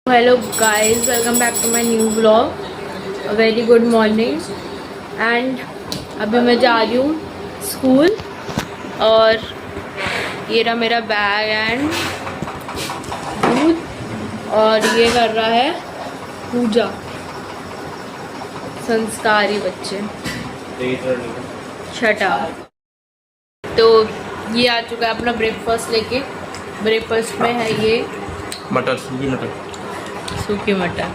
Hello guys, welcome back to my new vlog. A very good morning. And अभी मैं जा रही हूँ स्कूल और ये रहा मेरा बैग एंड दूध और ये कर रहा है पूजा। संस्कारी बच्चे छठा। तो ये आ चुका है अपना ब्रेकफास्ट लेके। ब्रेकफास्ट में है ये सूखी मटर।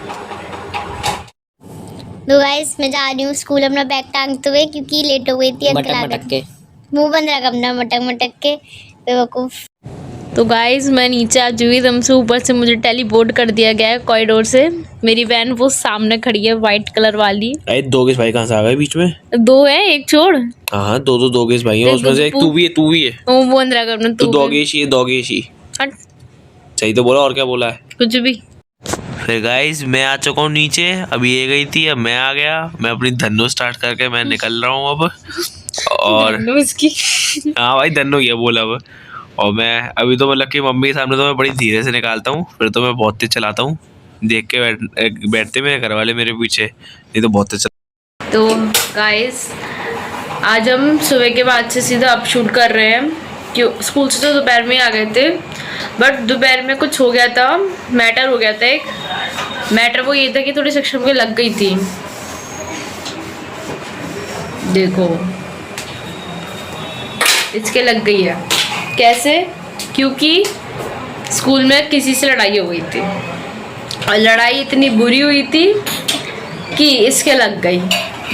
तो गाइस मैं जा रही हूँ स्कूल अपना बैग टांगते हुए क्योंकि लेट हो गई थी। अंकल आ गए, मुंह बंद रखा अपना मटक मटक के बेवकूफ। तो गाइस मैं नीचे आ चुकी, एकदम से ऊपर से मुझे टेलीपोर्ट कर दिया गया है कॉरिडोर से। मेरी वैन वो सामने खड़ी है वाइट कलर वाली। अरे दो गेस भाई कहाँ से आ गए बीच में? दो है, एक छोड़। हाँ दो गेस भाई हैं, उसमें से एक तू भी है। मुंह बंद रखा अपना। तू दो गेस ही हट। सही तो बोला, और क्या बोला है? कुछ भी। फिर गाइस मैं आ चुका हूँ नीचे। अभी ये गई थी, अब मैं आ गया। मैं अपनी धन्नो स्टार्ट करके मैं निकल रहा हूँ अब। और हाँ भाई धन्नो किया बोला अब। और मैं अभी तो मतलब कि मम्मी के सामने तो मैं बड़ी धीरे से निकालता हूँ, फिर तो मैं बहुत तेज चलाता हूँ। देख के बैठते मेरे घर वाले मेरे पीछे, नहीं तो बहुत तेज तो गाइस आज हम सुबह के बाद से सीधा अप शूट कर रहे हैं। क्यों स्कूल से तो दोपहर में आ गए थे, बट दोपहर में कुछ हो गया था, मैटर हो गया था। एक मैटर वो ये था कि थोड़ी सेक्शन में लग गई थी। देखो इसके लग गई है। कैसे? क्योंकि स्कूल में किसी से लड़ाई हो गई थी और लड़ाई इतनी बुरी हुई थी कि इसके लग गई,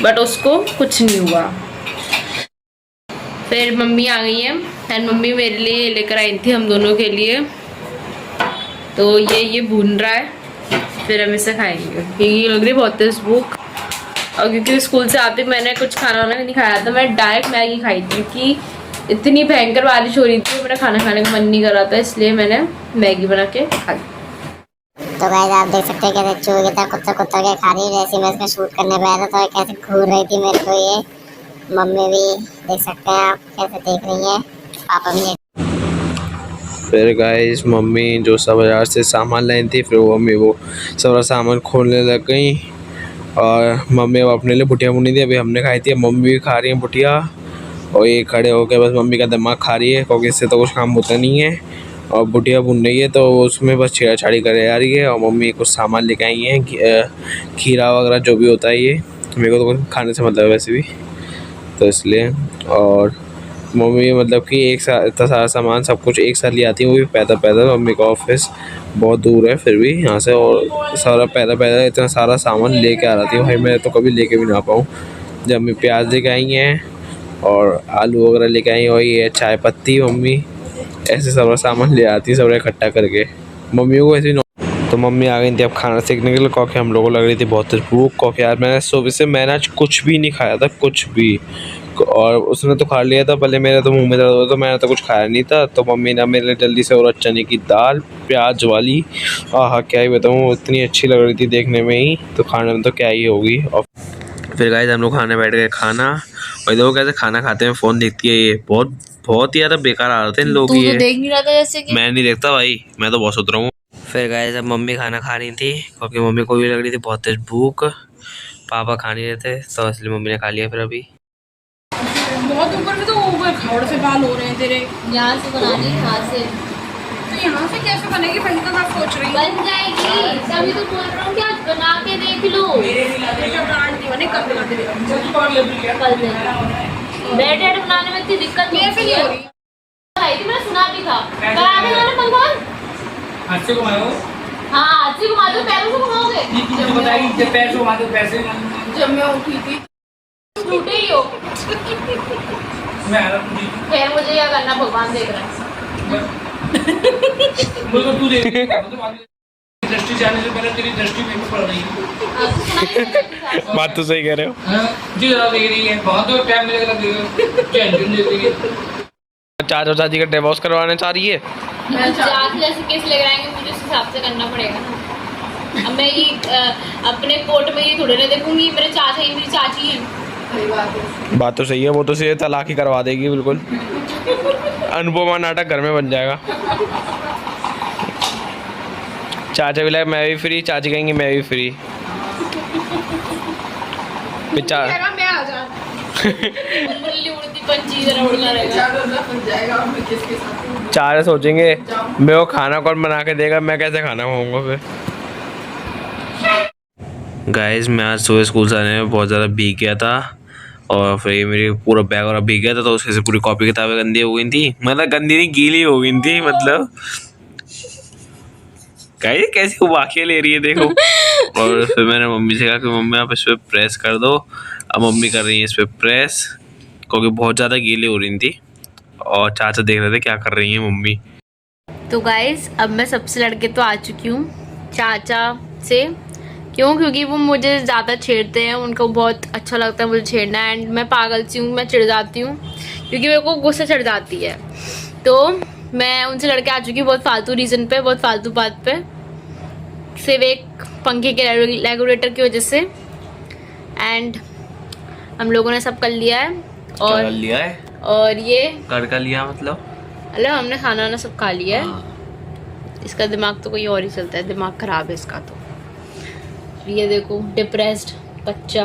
बट उसको कुछ नहीं हुआ। फिर मम्मी आ गई है एंड मम्मी मेरे लिए लेकर आई थी, हम दोनों के लिए। तो ये भून रहा है, फिर हम इसे खाएंगे क्योंकि लग रही बहुत तेज भूख। और क्योंकि स्कूल से आते मैंने कुछ खाना वाना नहीं खाया था, मैं डायरेक्ट मैगी खाई थी क्योंकि इतनी भयंकर बारिश हो रही थी, मेरा खाना खाने का मन नहीं कर रहा था, इसलिए मैंने मैगी बना के खा ली। तो गाइस आप देख सकते हैं कैसे चूहे की तरह कुत्ता के खा रही है। जैसे मैं इसका शूट करने पे आया था तो कैसे घूर रही थी मेरे को ये। मम्मी भी देख सकते हैं आप कैसे देख रही है, पापा भी। फिर गाइस मम्मी जो सब बाजार से सामान लाई थी, फिर वो मम्मी वो सारा सामान खोलने लग गई। और मम्मी अब अपने लिए बुटिया भुनी थी, अभी हमने खाई थी। मम्मी भी खा रही है बुटिया और ये खड़े होकर बस मम्मी का दिमाग खा रही है क्योंकि इससे तो कुछ काम होता नहीं है। और बुटिया भुन रही है तो उसमें बस छेड़छाड़ी करे जा रही है। और मम्मी कुछ सामान लेके आई हैं, खीरा वगैरह जो भी होता है। ये मेरे को तो कुछ खाने से मतलब है वैसे भी, तो इसलिए। और मम्मी मतलब कि एक साथ इतना सारा सामान सब कुछ एक साथ ले आती है, वो भी पैदल। मम्मी का ऑफिस बहुत दूर है फिर भी यहाँ से, और सारा पैदल इतना सारा सामान लेके आ रही थी। भाई मैं तो कभी लेके भी ना पाऊँ। जब मम्मी प्याज लेके आई हैं और आलू वगैरह लेके आई, और ये चाय पत्ती मम्मी ऐसे सारा सामान ले आती है सब इकट्ठा करके। मम्मी को ऐसे तो मम्मी आ गई थी अब खाना सीखने के लिए क्योंकि हम लोगों को लग रही थी बहुत भूख। क्योंकि यार मैंने सुबह से मैंने आज कुछ भी नहीं खाया था, कुछ भी। और उसने तो खा लिया था, पहले मेरे तो मुंह में दर्द हो, तो मैंने तो कुछ खाया नहीं था। तो मम्मी ने मेरे लिए जल्दी से और चने की दाल प्याज वाली, हाँ क्या ही बताऊँ, इतनी अच्छी लग रही थी देखने में ही, तो खाने में तो क्या ही होगी। और फिर गाइस हम लोग खाने बैठ गए खाना। और देखो कैसे खाना खाते हैं, फ़ोन देखती है ये। बहुत ही ज़्यादा बेकार आ रहे थे इन लोग। तू तो देख नहीं रहा था जैसे कि। मैं नहीं देखता भाई, मैं तो बहुत सुध रहा हूँ। फिर गाइस अब मम्मी खाना खा रही थी क्योंकि मम्मी को भी लग रही थी बहुत तेज भूख। पापा खा नहीं रहे थे तो इसलिए मम्मी ने खा लिया। फिर अभी बहुत ऊपर में तो ऊपर खावड़ से बाल हो रहे हैं तेरे। यहाँ से बनानी, यहाँ से तो यहाँ से कैसे बनेगी पहले तो मैं सोच रही हूँ। बन जाएगी, तभी तो बोल रहा हूँ कि आज बना के देख लो। ब्रांड नहीं बने, कब बनाते कल ब्रेड एड बनाने में इतनी दिक्कत कैसे नहीं हो रही। आई थी, मैंने सुना भी था। पंखा हाथ से घुमाओ। हाँ हाथ से घुमा दो, पैरों से घुमाओगे। जब बताइए जब पैर से घुमाते पैसे जब मैं उठी थी टूटे ही हो। मैं आ रहा हूँ। फिर मुझे क्या करना, भगवान देख रहा है। मुझे तू देख दृष्टि जाने से पहले तेरी दृष्टि मेरे को पड़ रही है। बात तो सही कह रहे हो। जी ज़्यादा देख रही है, बहुत टाइम मिलेगा टेंशन देती है। चाचा चाची का डिवोर्स करवाना चाह रही है। चाची जैसे केस ले कराएंगे, मुझे उस हिसाब से करना पड़ेगा ना। अब मैं ये अपने कोर्ट में ये थोड़े ना देखूंगी मेरे चाचा ही मेरी चाची है। बात तो सही है, वो तो सीधे तलाक ही करवा देगी बिल्कुल। अनुपमा नाटक घर में बन जाएगा। चाचा भी लगा मैं भी फ्री, चाची कहेंगे मैं भी फ्री। कहेगा मैं आ जा बुलबुली उड़ती पंछी जरा उड़ना रहेगा। चाचा सोचेंगे मेरे को खाना कौन बना के देगा, मैं कैसे खाना खाऊंगा फिर। गाइस मैं आज सुबह स्कूल से आने में बहुत ज़्यादा भीग गया था और फिर ये मेरी पूरा बैग और भीग गया था, तो उसके से पूरी कॉपी किताबें गंदी हो गई थी, मतलब गंदी नहीं गीली हो गई थी मतलब। गाइस कैसी वो वाक़या ले रही है देखो। और फिर मैंने मम्मी से कहा कि मम्मी आप इस पर प्रेस कर दो। अब मम्मी कर रही है इस पर प्रेस क्योंकि बहुत ज़्यादा गीली हो रही थी और चाचा देख रहे थे क्या कर रही है मम्मी। तो गाइस अब मैं सबसे लड़के तो आ चुकी हूँ चाचा से। क्यों? क्योंकि वो मुझे ज़्यादा छेड़ते हैं, उनको बहुत अच्छा लगता है मुझे छेड़ना, एंड मैं पागल सी हूँ, मैं चिढ़ जाती हूँ क्योंकि मेरे को गुस्सा चढ़ जाती है। तो मैं उनसे लड़के आ चुकी हूँ बहुत फालतू रीज़न पे, बहुत फालतू बात पे, सिर्फ एक पंखे के रेगुलेटर की वजह से। एंड हम लोगों ने सब कर लिया है और कर लिया है और ये कर लिया मतलब हमने खाना वाना सब खा लिया है। इसका दिमाग तो कोई और ही चलता है, दिमाग खराब है इसका। तो ये देखो डिप्रेस्ड बच्चा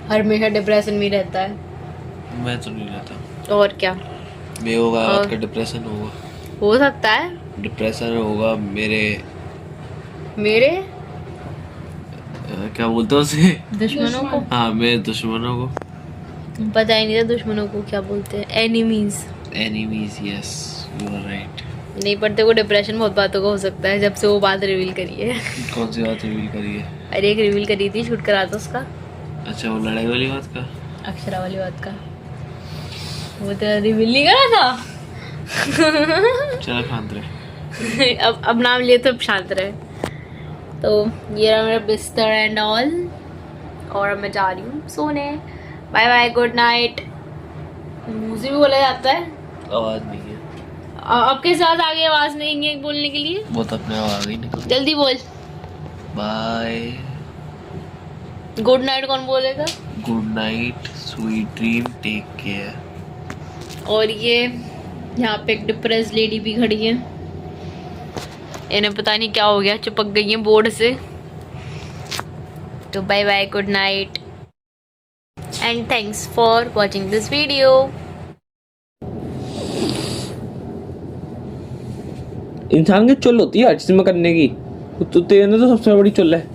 हमेशा डिप्रेशन में रहता है। मैं तो नहीं रहता। और क्या मैं होगा और- आपका डिप्रेशन होगा, हो सकता है डिप्रेशन होगा मेरे मेरे क्या बोलते हैं उसे, दुश्मनों को। हाँ मेरे दुश्मनों को, पता ही नहीं था दुश्मनों को क्या बोलते हैं, enemies. Enemies, yes you are right. नहीं पढ़ते को डिप्रेशन बहुत बातों का हो सकता है, जब से वो बात रिवील करी है। कौन सी बात रिवील करी है? अरे एक रिवील करी थी, शूट करा था उसका, अच्छा वो लड़ाई वाली बात का। अक्षरा वाली बात का। वो तो रिवील नहीं करा था। चलो शांत रहे। अब नाम लिए तो अब शांत रहे। तो ये रहा मेरा बिस्तर एंड ऑल, और अब मैं जा रही हूँ सोने। Bye bye, good night. मुझे भी बोला जाता है, आवाज नहीं है, अब के साथ आगे आवाज नहीं है बोलने के लिए, वो तो अपने आवाज ही निकल। जल्दी बोल। बाय, गुड नाइट कौन बोलेगा? Good night, sweet dream, take care. और ये यहाँ पे एक डिप्रेस लेडी भी खड़ी है, इन्हें पता नहीं क्या हो गया, चिपक गई है बोर्ड से। तो bye bye, good night and thanks for watching this video. इंसान की चुल होती है हर चीज में करने की, तो तेरे तो सबसे बड़ी चुल है।